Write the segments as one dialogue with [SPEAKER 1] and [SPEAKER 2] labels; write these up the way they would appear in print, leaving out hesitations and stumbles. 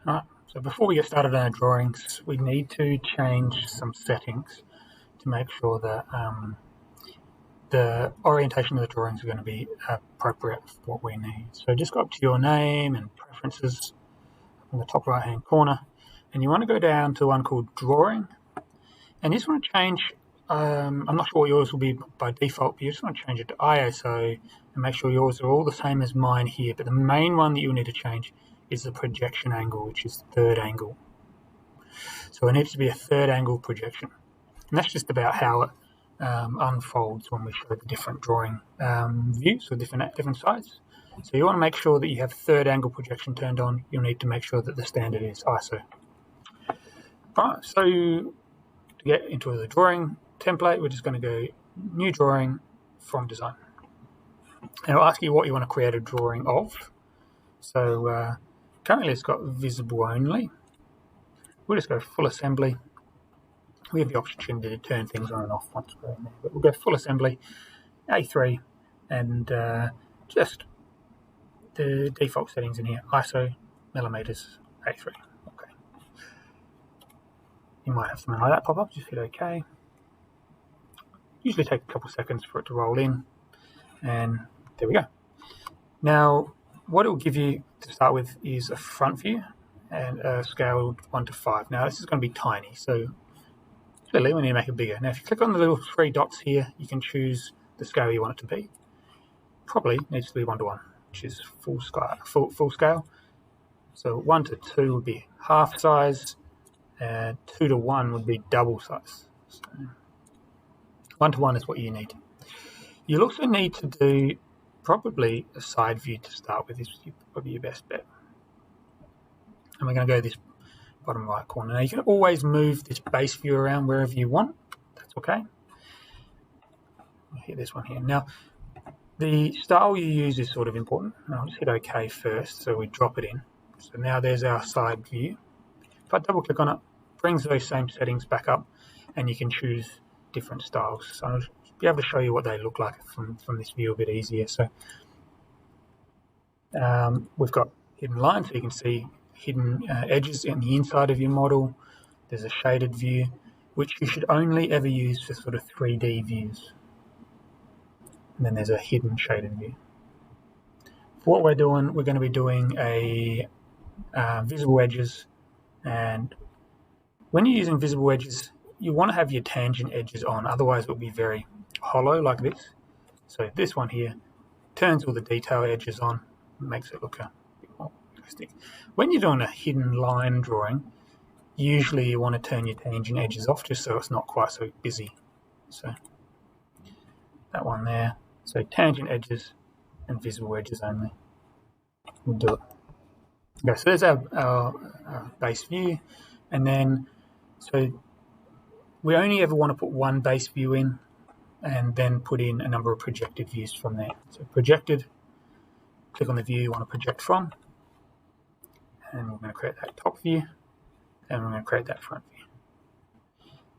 [SPEAKER 1] Right, so before we get started on our drawings, we need to change some settings to make sure that the orientation of the drawings are going to be appropriate for what we need. So just go up to your name and preferences in the top right hand corner, and you want to go down to one called drawing, and you just want to change, I'm not sure what yours will be by default, but you just want to change it to ISO and make sure yours are all the same as mine here. But the main one that you'll need to change is the projection angle, which is third angle. So it needs to be a third angle projection. And that's just about how it unfolds when we show the different drawing views or different sides. So you want to make sure that you have third angle projection turned on. You'll need to make sure that the standard is ISO. Right, so to get into the drawing template, we're just going to go new drawing from design. And it'll ask you what you want to create a drawing of. So currently it's got visible only. We'll just go full assembly. We have the option to turn things on and off once we're in there, but we'll go full assembly, A3, and just the default settings in here, ISO, millimeters, A3. Okay. You might have something like that pop up, just hit OK. Usually take a couple seconds for it to roll in, and there we go. Now, what it will give you to start with is a front view and a scale 1 to 5. Now, this is going to be tiny, so clearly we need to make it bigger. Now, if you click on the little 3 dots here, you can choose the scale you want it to be. Probably needs to be 1 to 1, which is full scale. So 1 to 2 would be half size, and 2 to 1 would be double size. So 1 to 1 is what you need. You'll also need to do probably a side view to start with. This is probably your best bet. And we're going to go this bottom right corner. Now you can always move this base view around wherever you want. That's okay. I'll hit this one here. Now, the style you use is sort of important. I'll just hit OK first, so we drop it in. So now there's our side view. If I double click on it, it brings those same settings back up, and you can choose different styles. So I'll be able to show you what they look like from this view a bit easier. So we've got hidden lines, so you can see hidden edges in the inside of your model. There's a shaded view, which you should only ever use for sort of 3D views. And then there's a hidden shaded view. For what we're doing, we're going to be doing a visible edges, and when you're using visible edges, you want to have your tangent edges on, otherwise it will be very hollow like this. So this one here turns all the detail edges on, makes it look a bit more realistic. When you're doing a hidden line drawing, usually you want to turn your tangent edges off just so it's not quite so busy. So that one there. So tangent edges and visible edges only. We'll do it. Okay, so there's our base view, and then so we only ever want to put one base view in and then put in a number of projected views from there. So projected, click on the view you want to project from, and we're going to create that top view, and we're going to create that front view.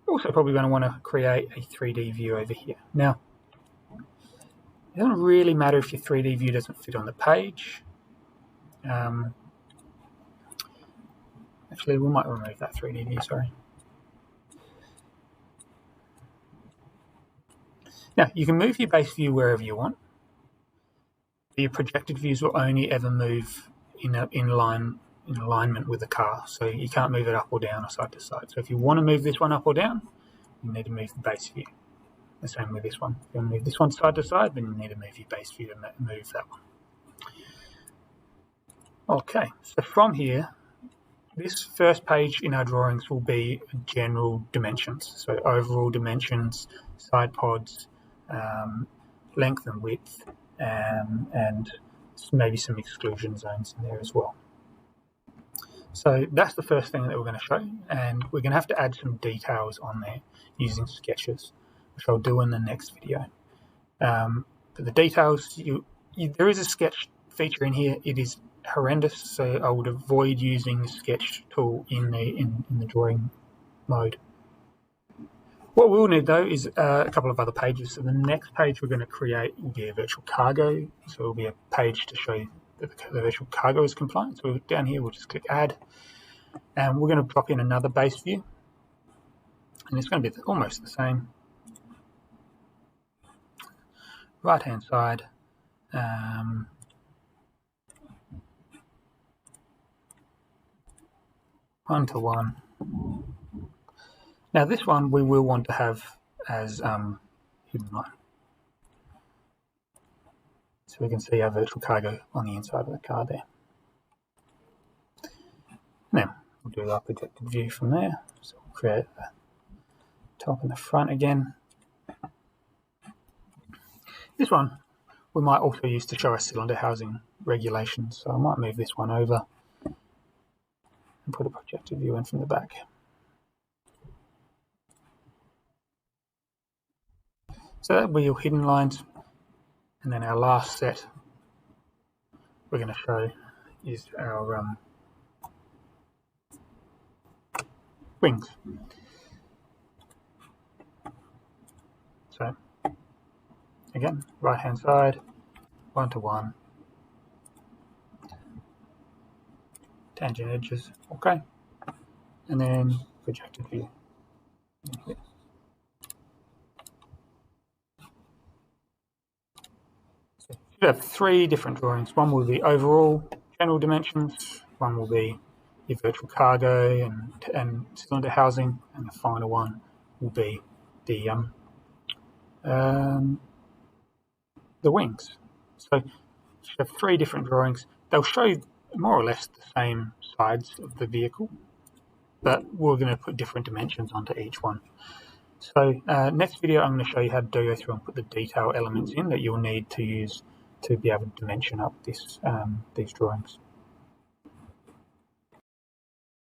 [SPEAKER 1] We're also probably going to want to create a 3D view over here. Now, it doesn't really matter if your 3D view doesn't fit on the page. Actually, we might remove that 3D view, sorry. Now, you can move your base view wherever you want. Your projected views will only ever move in alignment with the car, so you can't move it up or down or side to side. So if you want to move this one up or down, you need to move the base view. The same with this one. If you want to move this one side to side, then you need to move your base view to move that one. Okay, so from here, this first page in our drawings will be general dimensions. So overall dimensions, side pods, length and width, and maybe some exclusion zones in there as well. So that's the first thing that we're going to show, and we're going to have to add some details on there using sketches, which I'll do in the next video. But the details, there is a sketch feature in here. It is horrendous, so I would avoid using the sketch tool in the drawing mode. What we'll need though is a couple of other pages. So the next page we're going to create will be a virtual cargo, so it will be a page to show that the virtual cargo is compliant. So down here, we'll just click Add, and we're going to drop in another base view, and it's going to be almost the same. Right-hand side, 1-to-1. Now this one we will want to have as hidden line, so we can see our virtual cargo on the inside of the car there. Now we'll do our projected view from there. So we'll create the top and the front again. This one we might also use to show us cylinder housing regulations. So I might move this one over and put a projected view in from the back. So that will be your hidden lines. And then our last set we're going to show is our wings. So again, right hand side, 1-to-1, tangent edges, okay, and then projected view. Here. So you have 3 different drawings. One will be overall general dimensions, one will be your virtual cargo and cylinder housing, and the final one will be the wings. So you have 3 different drawings. They'll show more or less the same sides of the vehicle, but we're going to put different dimensions onto each one. So next video I'm going to show you how to go through and put the detail elements in that you'll need to use to be able to dimension up these drawings.